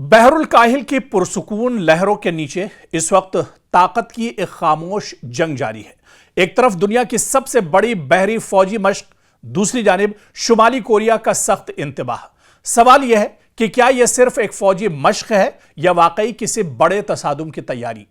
बहरुल काहिल की पुरसुकून लहरों के नीचे इस वक्त ताकत की एक खामोश जंग जारी है। एक तरफ दुनिया की सबसे बड़ी बहरी फौजी मश्क, दूसरी जानिब शुमाली कोरिया का सख्त इंतबाह। सवाल यह है कि क्या यह सिर्फ एक फौजी मश्क है या वाकई किसी बड़े तसादुम की तैयारी।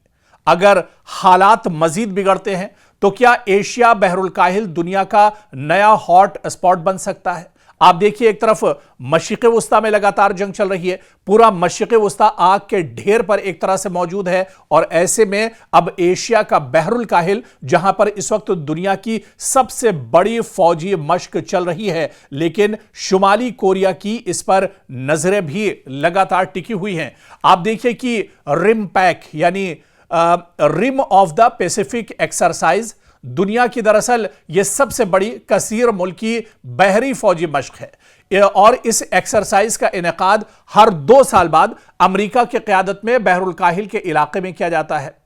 अगर हालात मजीद बिगड़ते हैं तो क्या एशिया बहरुल काहिल दुनिया का नया हॉट स्पॉट बन सकता है। आप देखिए, एक तरफ मशरिक़ वुस्ता में लगातार जंग चल रही है, पूरा मशरिक़ वुस्ता आग के ढेर पर एक तरह से मौजूद है, और ऐसे में अब एशिया का बहरुल काहिल, जहां पर इस वक्त दुनिया की सबसे बड़ी फौजी मश्क चल रही है, लेकिन शुमाली कोरिया की इस पर नजरें भी लगातार टिकी हुई हैं। आप देखिए कि रिम पैक यानी rim of the Pacific exercise दुनिया की दरअसल यह सबसे बड़ी कसीर मुल्की बहरी फौजी मश्क है, और इस एक्सरसाइज का इनेकाद हर 2 साल बाद अमेरिका की क़यादत में बहरुल काहिल के इलाके में किया जाता है।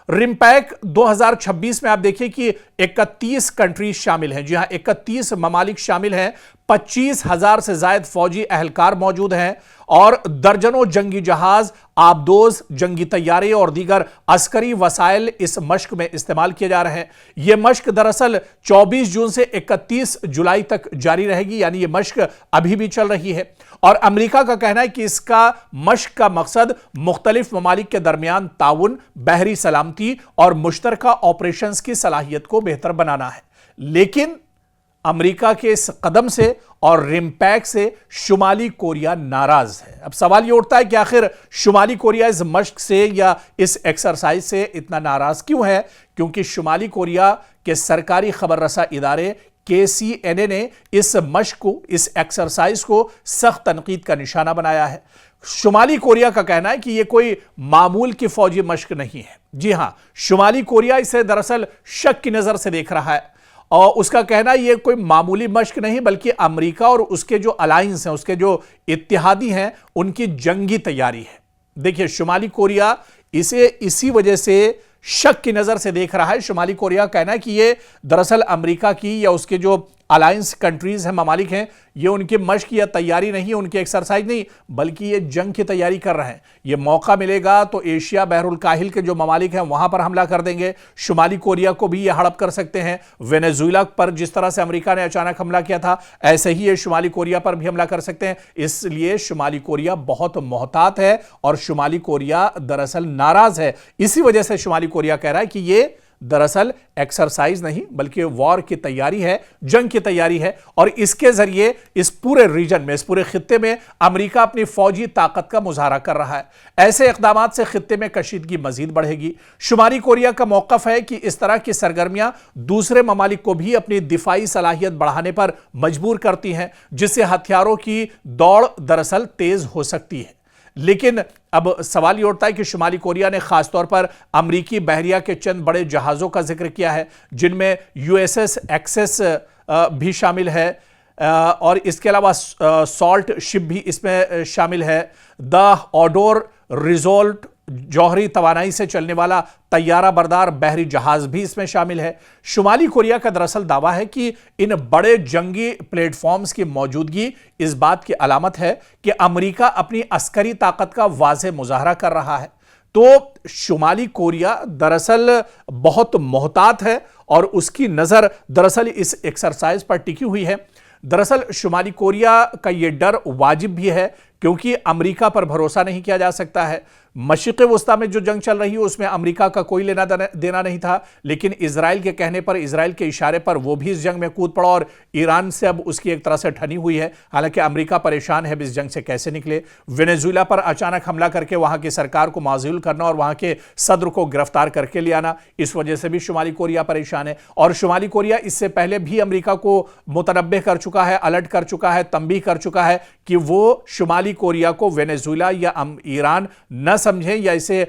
रिमपैक 2026 में आप देखिए कि 31 कंट्रीज शामिल हैं। जी हां, 31 ममालिक शामिल हैं, 25,000 से ज्यादा फौजी अहलकार मौजूद हैं, और दर्जनों जंगी जहाज, आबदोज, जंगी तैयारे और दीगर अस्करी वसाइल इस मश्क में इस्तेमाल किए जा रहे हैं। यह मश्क दरअसल 24 जून से 31 जुलाई तक जारी रहेगी, यानी यह मश्क अभी भी चल रही है। और अमेरिका का कहना है कि इसका मश्क का मकसद मुख्तलिफ ममालिक के दरमियान ताउन, बहरी सलामती और मुश्तरका ऑपरेशंस की सलाहियत को बेहतर बनाना है। लेकिन अमेरिका के इस कदम से और रिमपैक से शुमाली कोरिया नाराज है। अब सवाल यह उठता है कि आखिर शुमाली कोरिया इस मश्क से या इस एक्सरसाइज से इतना नाराज क्यों है, क्योंकि शुमाली कोरिया के सरकारी खबर रसा इदारे KCNA ने इस मश्क को, इस एक्सरसाइज को सख्त तनकीद का निशाना बनाया है। शुमाली कोरिया का कहना है कि यह कोई मामूल की फौजी मश्क नहीं है। जी हां, शुमाली कोरिया इसे दरअसल शक की नजर से देख रहा है, और उसका कहना यह कोई मामूली मश्क नहीं बल्कि अमेरिका और उसके जो अलायंस हैं, उसके जो इत्तेहादी हैं, उनकी जंगी तैयारी है। देखिए, शुमाली कोरिया इसे इसी वजह से शक की नजर से देख रहा है। शुमाली कोरिया का कहना है कि यह दरअसल अमेरिका की या उसके जो अलायंस कंट्रीज हैं, ममालिक हैं, ये उनकी मश्क या तैयारी नहीं, उनकी एक्सरसाइज नहीं, बल्कि ये जंग की तैयारी कर रहे हैं। ये मौका मिलेगा तो एशिया बहरुल काहिल के जो ममालिक हैं वहां पर हमला कर देंगे। शुमाली कोरिया को भी ये हड़प कर सकते हैं। वेनेजुएला पर जिस तरह से अमेरिका ने अचानक हमला किया था, ऐसे ही ये शुमाली कोरिया पर भी हमला कर सकते हैं। इसलिए शुमाली कोरिया बहुत मोहतात है और शुमाली कोरिया दरअसल नाराज है। इसी वजह से शुमाली कोरिया कह रहा है कि ये दरअसल एक्सरसाइज नहीं बल्कि वॉर की तैयारी है, जंग की तैयारी है, और इसके जरिए इस पूरे रीजन में, इस पूरे खित्ते में अमेरिका अपनी फौजी ताकत का मुजाहरा कर रहा है। ऐसे इकदामात से खित्ते में कशीदगी मजीद बढ़ेगी। शुमाली कोरिया का मौकफ है कि इस तरह की सरगर्मियां दूसरे ममालिक को भी अपनी दिफाई सलाहियत बढ़ाने पर मजबूर करती हैं, जिससे हथियारों की दौड़ दरअसल तेज हो सकती है। लेकिन अब सवाल ये उठता है कि शुमाली कोरिया ने खासतौर पर अमरीकी बहरिया के चंद बड़े जहाज़ों का जिक्र किया है, जिनमें USS एक्सेस भी शामिल है, और इसके अलावा सॉल्ट शिप भी इसमें शामिल है। द ऑडोर रिजोल्ट जौहरी तवानाई से चलने वाला तैयारा बरदार बहरी जहाज भी इसमें शामिल है। शुमाली कोरिया का दरअसल दावा है कि इन बड़े जंगी प्लेटफॉर्म्स की मौजूदगी इस बात की अलामत है कि अमेरिका अपनी अस्करी ताकत का वाज़ेह मुजाहरा कर रहा है। तो शुमाली कोरिया दरअसल बहुत मोहतात है और उसकी नजर दरअसल इस एक्सरसाइज पर टिकी हुई है। दरअसल शुमाली कोरिया का यह डर वाजिब भी है, क्योंकि अमेरिका पर भरोसा नहीं किया जा सकता है। मशरिक़ वुस्ता में जो जंग चल रही है उसमें अमेरिका का कोई लेना देना नहीं था, लेकिन इजराइल के कहने पर, इजराइल के इशारे पर वो भी इस जंग में कूद पड़ा, और ईरान से अब उसकी एक तरह से ठनी हुई है। हालांकि अमेरिका परेशान है इस जंग से कैसे निकले। वेनेजुएला पर अचानक हमला करके वहां की सरकार को माज़ूल करना और वहां के सदर को गिरफ्तार करके ले आना, इस वजह से भी शुमाली कोरिया परेशान है। और शुमाली कोरिया इससे पहले भी अमेरिका को मुतनब्बे कर चुका है, अलर्ट कर चुका है, तंबीह कर चुका है कि वो शुमाली कोरिया को वेनेजुएला या ईरान न समझे, या इसे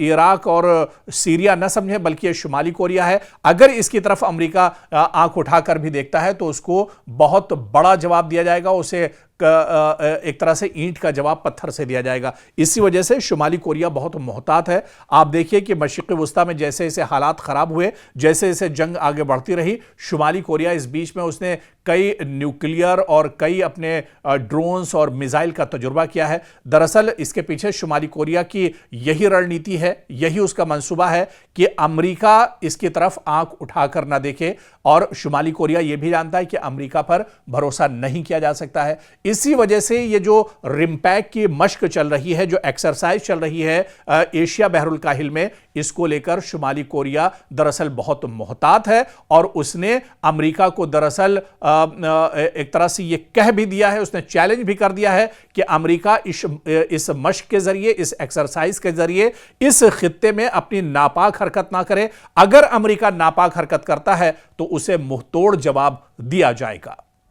इराक और सीरिया न समझे, बल्कि यह शुमाली कोरिया है। अगर इसकी तरफ अमेरिका आंख उठाकर भी देखता है तो उसको बहुत बड़ा जवाब दिया जाएगा, उसे एक तरह से ईंट का जवाब पत्थर से दिया जाएगा। इसी वजह से शुमाली कोरिया बहुत मोहतात है। आप देखिए कि मशरिक़ वुस्ता में जैसे जैसे हालात खराब हुए, जैसे जैसे जंग आगे बढ़ती रही, शुमाली कोरिया इस बीच में उसने कई न्यूक्लियर और कई अपने ड्रोन्स और मिसाइल का तजुर्बा किया है। दरअसल इसके पीछे शुमाली कोरिया की यही रणनीति है, यही उसका मंसूबा है कि अमेरिका इसकी तरफ आंख उठाकर ना देखे, और शुमाली कोरिया यह भी जानता है कि अमेरिका पर भरोसा नहीं किया जा सकता है। इसी वजह से ये जो रिम्पैक की मश्क चल रही है, जो एक्सरसाइज चल रही है एशिया बहरुल काहिल में, इसको लेकर शुमाली कोरिया दरअसल बहुत मोहतात है, और उसने अमेरिका को दरअसल एक तरह से यह कह भी दिया है, उसने चैलेंज भी कर दिया है कि अमेरिका इस मश्क के जरिए, इस एक्सरसाइज के जरिए इस खित्ते में अपनी नापाक हरकत ना करे। अगर अमेरिका नापाक हरकत करता है तो उसे मुंहतोड़ जवाब दिया जाएगा।